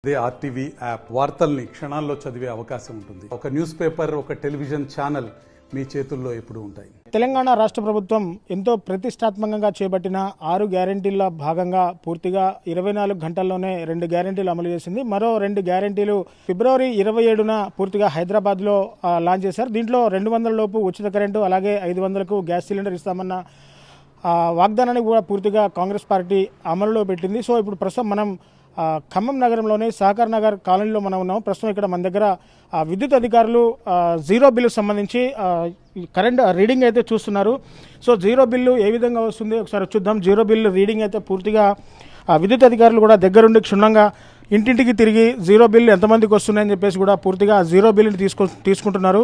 అదే RTV app వార్తల్ని క్షణాల్లో చదివే అవకాశం ఉంటుంది. ఒక న్యూస్ పేపర్, ఒక టెలివిజన్ ఛానల్ మీ చేతుల్లో ఎప్పుడూ ఉంటాయి. తెలంగాణ రాష్ట్ర ప్రభుత్వం ఎంతో ప్రతిష్టాత్మకంగా చేపట్టిన 6 గ్యారెంటీల భాగంగా పూర్తిగా 24 గంటల్లోనే 2 గ్యారెంటీలు అమలు చేసింది. మరో 2 గ్యారెంటీలు ఫిబ్రవరి 27న పూర్తిగా హైదరాబాద్లో లాంచ్ చేశారు. దీంట్లో 200 లోపు ఉచిత కరెంటు, అలాగే 500కు గ్యాస్ సిలిండర్ ఇస్తామన్న వాగ్దానాన్ని కూడా పూర్తిగా కాంగ్రెస్ పార్టీ అమలులో పెట్టింది. సో ఇప్పుడు ప్రస్తుతం మనం ఖమ్మం నగరంలోని సహకార్ నగర్ కాలనీలో మనం ఉన్నాం. ప్రస్తుతం ఇక్కడ మన దగ్గర విద్యుత్ అధికారులు జీరో బిల్లుకు సంబంధించి కరెంట్ రీడింగ్ అయితే చూస్తున్నారు. సో జీరో బిల్లు ఏ విధంగా వస్తుంది ఒకసారి చూద్దాం. జీరో బిల్లు రీడింగ్ అయితే పూర్తిగా విద్యుత్ అధికారులు కూడా దగ్గరుండి క్షుణ్ణంగా ఇంటింటికి తిరిగి జీరో బిల్లు ఎంతమందికి వస్తున్నాయని చెప్పేసి కూడా పూర్తిగా జీరో బిల్లుని తీసుకుంటున్నారు.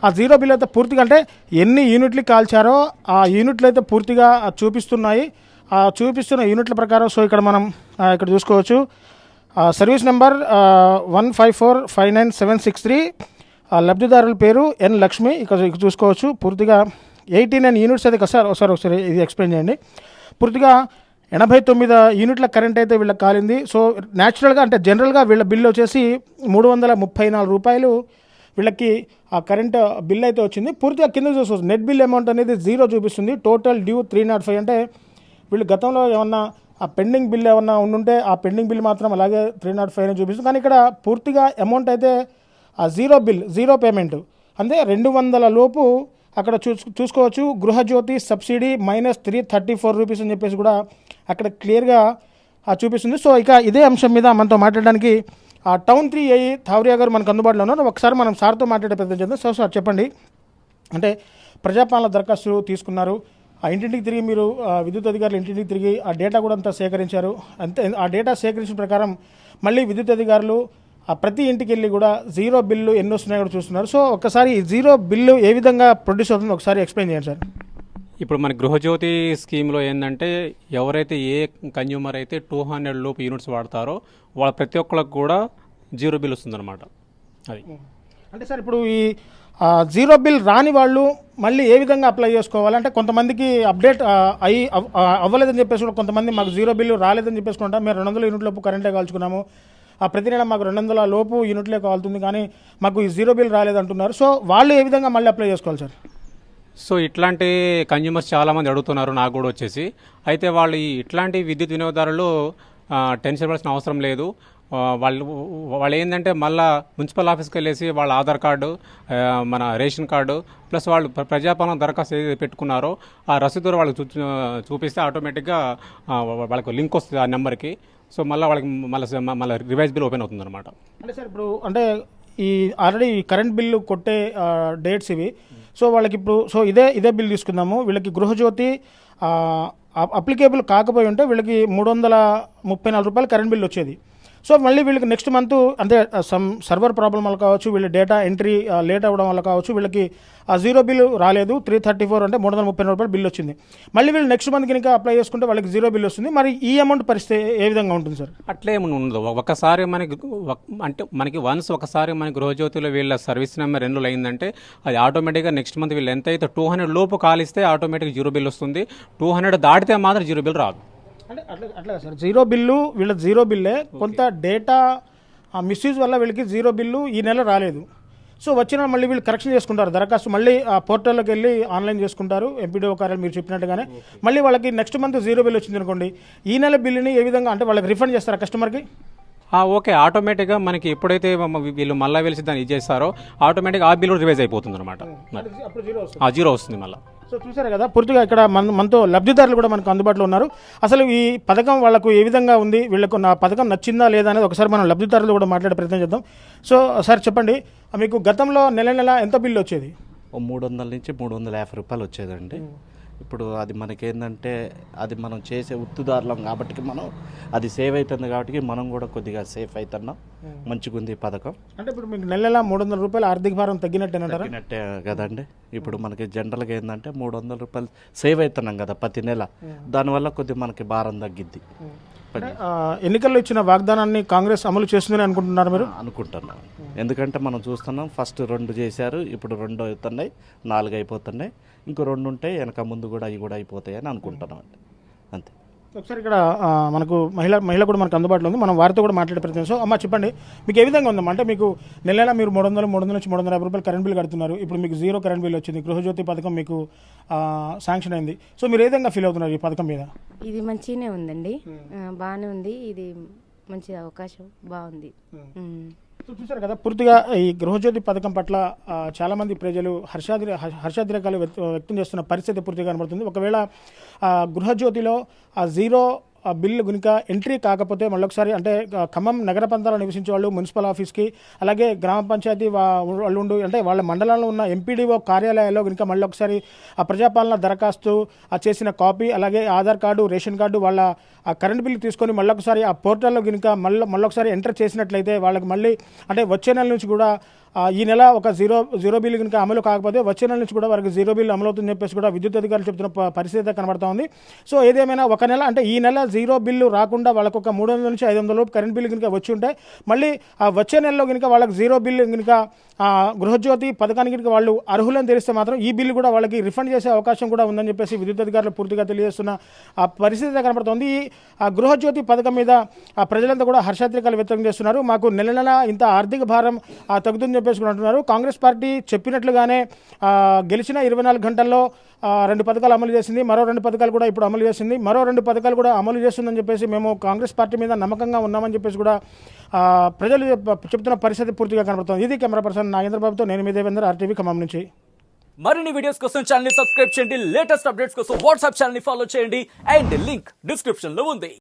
ఆ జీరో బిల్లు అయితే పూర్తిగా అంటే ఎన్ని యూనిట్లు కాల్చారో ఆ యూనిట్లు అయితే పూర్తిగా చూపిస్తున్నాయి. చూపిస్తున్న యూనిట్ల ప్రకారం సో ఇక్కడ మనం ఇక్కడ చూసుకోవచ్చు. సర్వీస్ నెంబర్ 154596763, లబ్ధిదారుల పేరు ఎన్ లక్ష్మి. ఇక్కడ చూసుకోవచ్చు పూర్తిగా 89 యూనిట్స్ అయితే ఒకసారి ఇది ఎక్స్ప్లెయిన్ చేయండి. పూర్తిగా 89 యూనిట్ల కరెంట్ అయితే వీళ్ళకి కాలింది. సో న్యాచురల్గా అంటే జనరల్గా వీళ్ళ బిల్లు వచ్చేసి 334 రూపాయలు వీళ్ళకి ఆ కరెంట్ బిల్ అయితే వచ్చింది. పూర్తిగా కింద చూసుకోవచ్చు. నెట్ బిల్ అమౌంట్ అనేది 0 చూపిస్తుంది. Total due 305. అంటే వీళ్ళు గతంలో ఏమన్నా ఆ పెండింగ్ బిల్ ఏమన్నా ఉండుంటే ఆ పెండింగ్ బిల్ మాత్రం అలాగే 305 అని చూపిస్తుంది. కానీ ఇక్కడ పూర్తిగా అమౌంట్ అయితే ఆ జీరో పేమెంట్ అంటే 200 లోపు అక్కడ చూసుకోవచ్చు. గృహజ్యోతి సబ్సిడీ -334 రూపీస్ అని చెప్పేసి కూడా అక్కడ క్లియర్గా చూపిస్తుంది. సో ఇక ఇదే అంశం మీద మనతో మాట్లాడడానికి టౌన్ 3 ఏఈ థావ్రియా గారు మనకు అందుబాటులో ఉన్నారు. ఒకసారి మనం సార్తో మాట్లాడే ప్రయత్నం చేద్దాం. సార్ చెప్పండి, అంటే ప్రజాపాలన దరఖాస్తులు తీసుకున్నారు, ఆ ఇంటింటికి తిరిగి మీరు విద్యుత్ అధికారులు ఇంటింటికి తిరిగి ఆ డేటా కూడా అంతా సేకరించారు. అంతే ఆ డేటా సేకరించిన ప్రకారం మళ్ళీ విద్యుత్ అధికారులు ప్రతి ఇంటికి వెళ్ళి కూడా జీరో బిల్లు ఎన్ని వస్తున్నాయో కూడా చూస్తున్నారు. సో ఒకసారి ఈ జీరో బిల్లు ఏ విధంగా ప్రొడ్యూస్ అవుతుందో ఒకసారి ఎక్స్ప్లెయిన్ చేయండి సార్. ఇప్పుడు మన గృహజ్యోతి స్కీమ్లో ఏంటంటే ఎవరైతే ఏ కన్జ్యూమర్ అయితే 200 లోపు యూనిట్స్ వాడతారో వాళ్ళ ప్రతి ఒక్కరికి కూడా జీరో బిల్ వస్తుందన్నమాట. అది అంటే సార్ ఇప్పుడు ఈ జీరో బిల్ రాని వాళ్ళు మళ్ళీ ఏ విధంగా అప్లై చేసుకోవాలంటే కొంతమందికి అప్డేట్ అవ్వలేదని చెప్పేసి కూడా కొంతమంది మాకు జీరో బిల్లు రాలేదని చెప్పేసుకుంటాం, మేము 200 యూనిట్ లోపు కరెంటే కాల్చుకున్నాము, ప్రతి నెల మాకు 200 లోపు యూనిట్లే కావాల్తుంది కానీ మాకు ఈ జీరో బిల్ రాలేదంటున్నారు. సో వాళ్ళు ఏ విధంగా మళ్ళీ అప్లై చేసుకోవాలి సార్? సో ఇట్లాంటి కన్జ్యూమర్స్ చాలామంది అడుగుతున్నారు నాకు కూడా వచ్చేసి. అయితే వాళ్ళు ఇట్లాంటి విద్యుత్ వినియోగదారులు టెన్షన్ పడాల్సిన అవసరం లేదు. వాళ్ళు ఏంటంటే మళ్ళీ మున్సిపల్ ఆఫీస్కి వెళ్ళేసి వాళ్ళ ఆధార్ కార్డు, మన రేషన్ కార్డు ప్లస్ వాళ్ళు ప్రజాపాలన దరఖాస్తు ఏదైతే పెట్టుకున్నారో ఆ రసీదు వాళ్ళకి చూపిస్తే ఆటోమేటిక్గా వాళ్ళకి లింక్ వస్తుంది ఆ నెంబర్కి. సో వాళ్ళకి మళ్ళీ రివైజ్ బిల్ ఓపెన్ అవుతుంది అనమాట. అంటే సార్ ఇప్పుడు అంటే ఈ ఆల్రెడీ కరెంట్ బిల్లు కొట్టే డేట్స్ ఇవి. సో వాళ్ళకి ఇప్పుడు సో ఇదే బిల్ తీసుకుందాము. వీళ్ళకి గృహజ్యోతి అప్లికేబుల్ కాకపోయి ఉంటే వీళ్ళకి 334 రూపాయలు కరెంట్ బిల్ వచ్చేది. సో మళ్ళీ వీళ్ళకి నెక్స్ట్ మంత్ అంటే సర్వర్ ప్రాబ్లం వల్ల కావచ్చు, వీళ్ళ డేటా ఎంట్రీ లేట్ అవ్వడం వల్ల కావచ్చు, వీళ్ళకి ఆ జీరో బిల్లు రాలేదు. 334 అంటే 334 రూపాయలు బిల్ వచ్చింది. మళ్ళీ వీళ్ళు నెక్స్ట్ మంత్ కనుక అప్లై చేసుకుంటే వాళ్ళకి జీరో బిల్ వస్తుంది. మరి ఈ అమౌంట్ పరిస్థితి ఏ విధంగా ఉంటుంది సార్? అట్లే ఉండదు. ఒకసారి మనకి ఒకసారి మన గృహజ్యోతిలో వీళ్ళ సర్వీస్ నెంబర్ ఎన్రోల్ అయిందంటే అది ఆటోమేటిక్గా నెక్స్ట్ మంత్ వీళ్ళు ఎంతైతే 200 లోపు కాలిస్తే ఆటోమేటిక్గా జీరో బిల్ వస్తుంది. 200 దాటితే మాత్రం జీరో బిల్ రాదు. అంటే అట్లా సార్ జీరో బిల్లు వీళ్ళ జీరో బిల్లే, కొంత డేటా మిస్యూజ్ వల్ల వీళ్ళకి జీరో బిల్లు ఈ నెల రాలేదు. సో వచ్చిన మళ్ళీ వీళ్ళు కరెక్షన్ చేసుకుంటారు, దరఖాస్తు మళ్ళీ ఆ పోర్టల్లోకి వెళ్ళి ఆన్లైన్ చేసుకుంటారు. ఎంపీడీఓ కార్యాలయం మీరు చెప్పినట్టుగానే మళ్ళీ వాళ్ళకి నెక్స్ట్ మంత్ జీరో బిల్ వచ్చింది అనుకోండి, ఈ నెల బిల్లుని ఏ విధంగా అంటే వాళ్ళకి రిఫండ్ చేస్తారా కస్టమర్కి? ఓకే, ఆటోమేటిక్గా మనకి ఎప్పుడైతే వీళ్ళు మళ్ళీ వెళ్ళి దాన్ని ఇది చేస్తారో ఆటోమేటిక్గా ఆ బిల్ రివైజ్ అయిపోతుంది అనమాట. జీరో వస్తుంది మళ్ళీ. సో చూసారు కదా పూర్తిగా ఇక్కడ మనతో లబ్ధిదారులు కూడా మనకు అందుబాటులో ఉన్నారు. అసలు ఈ పథకం వాళ్ళకు ఏ విధంగా ఉంది, వీళ్ళకు నా పథకం నచ్చిందా లేదా అనేది ఒకసారి మనం లబ్ధిదారులు కూడా మాట్లాడే ప్రయత్నం చేద్దాం. సో సార్ చెప్పండి, మీకు గతంలో నెల ఎంత బిల్లు వచ్చేది? 300 నుంచి 350 రూపాయలు వచ్చేదండి. ఇప్పుడు అది మనకేందంటే అది మనం చేసే ఉత్తుదారులం కాబట్టి మనం అది సేవ్ అవుతుంది కాబట్టి మనం కూడా కొద్దిగా సేఫ్ అవుతున్నాం. మంచిగా ఉంది ఈ పథకం. అంటే ఇప్పుడు మీకు నెల 300 రూపాయలు ఆర్థిక భారం తగ్గినట్టే కదండి. ఇప్పుడు మనకి జనరల్గా ఏంటంటే 300 రూపాయలు సేవ్ అవుతున్నాం కదా ప్రతి నెల, దానివల్ల కొద్దిగా మనకి భారం తగ్గిద్ది. ఎన్నికల్లో ఇచ్చిన వాగ్దానాన్ని కాంగ్రెస్ అమలు చేస్తుందని అనుకుంటున్నారు మీరు? అనుకుంటున్నాం. ఎందుకంటే మనం చూస్తున్నాం ఫస్ట్ 2 చేశారు, ఇప్పుడు 2 అవుతున్నాయి, 4 అయిపోతున్నాయి, ఇంకో 2 ఉంటాయి, వెనక ముందు కూడా అవి కూడా అయిపోతాయి అని అనుకుంటున్నాం అండి. అంతే. ఒకసారి ఇక్కడ మనకు మహిళ కూడా మనకు అందుబాటులో ఉంది, మనం వారితో కూడా మాట్లాడే ప్రయత్నం. సో అమ్మ చెప్పండి, మీకు ఏ విధంగా ఉందమ్మా? అంటే మీకు నెల మీరు 300 నుంచి 350 రూపాయలు కరెంట్ బిల్ కడుతున్నారు, ఇప్పుడు మీకు 0 కరెంట్ బిల్ వచ్చింది, గృహజ్యోతి పథకం మీకు శాంక్షన్ అయింది. సో మీరు ఏ విధంగా ఫీల్ అవుతున్నారు ఈ పథకం మీద? ఇది మంచిగానే ఉందండి, బాగానే ఉంది, ఇది మంచి అవకాశం, బాగుంది. సో చూసారు కదా, పూర్తిగా ఈ గృహజ్యోతి పథకం పట్ల చాలామంది ప్రజలు హర్షాతిరేకాలు వ్యక్తం చేస్తున్న పరిస్థితి పూర్తిగా కనబడుతుంది. ఒకవేళ గృహజ్యోతిలో ఆ 0 బిల్లు కనుక ఎంట్రీ కాకపోతే మళ్ళొకసారి అంటే ఖమ్మం నగర ప్రాంతాల్లో నివసించే వాళ్ళు మున్సిపల్ ఆఫీస్కి, అలాగే గ్రామ పంచాయతీ వాళ్ళు ఉండు అంటే వాళ్ళ మండలంలో ఉన్న ఎంపీడీఓ కార్యాలయాల్లో కనుక మళ్ళొకసారి ఆ ప్రజాపాలన దరఖాస్తు చేసిన కాపీ, అలాగే ఆధార్ కార్డు, రేషన్ కార్డు, వాళ్ళ ఆ కరెంట్ బిల్లు తీసుకొని మళ్ళొకసారి ఆ పోర్టల్లో కనుక మళ్ళొకసారి ఎంటర్ చేసినట్లయితే వాళ్ళకి మళ్ళీ అంటే వచ్చే నెల నుంచి కూడా ఈ నెల ఒక జీరో బిల్లు కనుక అమలు కాకపోతే వచ్చే నెల నుంచి కూడా వారికి 0 బిల్లు అమలు అవుతుందని చెప్పేసి కూడా విద్యుత్ అధికారులు చెప్తున్న పరిస్థితి కనబడతా ఉంది. సో ఏదేమైనా ఒక నెల అంటే ఈ నెల 0 బిల్లు రాకుండా వాళ్ళకు ఒక 300 నుంచి 500 లోపు కరెంట్ బిల్లు కనుక వచ్చి ఉంటే మళ్ళీ ఆ వచ్చే నెలలో కనుక వాళ్ళకి 0 బిల్లు కనుక గృహజ్యోతి పథకానికి కనుక వాళ్ళు అర్హులని తెలిస్తే మాత్రం ఈ బిల్లు కూడా వాళ్ళకి రిఫండ్ చేసే అవకాశం కూడా ఉందని చెప్పేసి విద్యుత్ అధికారులు పూర్తిగా తెలియజేస్తున్న ఆ పరిస్థితి కనబడుతోంది. ఆ గృహజ్యోతి పథకం మీద ఆ ప్రజలంతా కూడా హర్షాతిరేకాలు వ్యక్తం చేస్తున్నారు. మాకు నెల ఇంత ఆర్థిక భారం తగ్గుతుందని చెప్పేసి కూడా అంటున్నారు. కాంగ్రెస్ పార్టీ చెప్పినట్లుగానే గెలిచిన 24 గంటల్లో 2 పథకాలు అమలు చేసింది, మరో 2 పథకాలు కూడా ఇప్పుడు అమలు చేసింది, మరో 2 పథకాలు కూడా అమలు చేస్తుందని చెప్పేసి మేము కాంగ్రెస్ పార్టీ మీద నమ్మకంగా ఉన్నామని చెప్పేసి కూడా ప్రజలు చెప్తున్న పరిస్థితి పూర్తిగా కనబడుతుంది. ఇది కెమెరా పర్సన్ నాగేంద్రబాబుతో నేను మీ దేవేందర్, RTV ఖమ్మం నుంచి. మరిన్ని వీడియోస్ కోసం ఛానల్ ని సబ్స్క్రైబ్ చేయండి, లేటెస్ట్ అప్డేట్స్ కోసం వాట్సాప్ ఛానల్ ని ఫాలో చేయండి, అండ్ లింక్ డిస్క్రిప్షన్ లో ఉంది.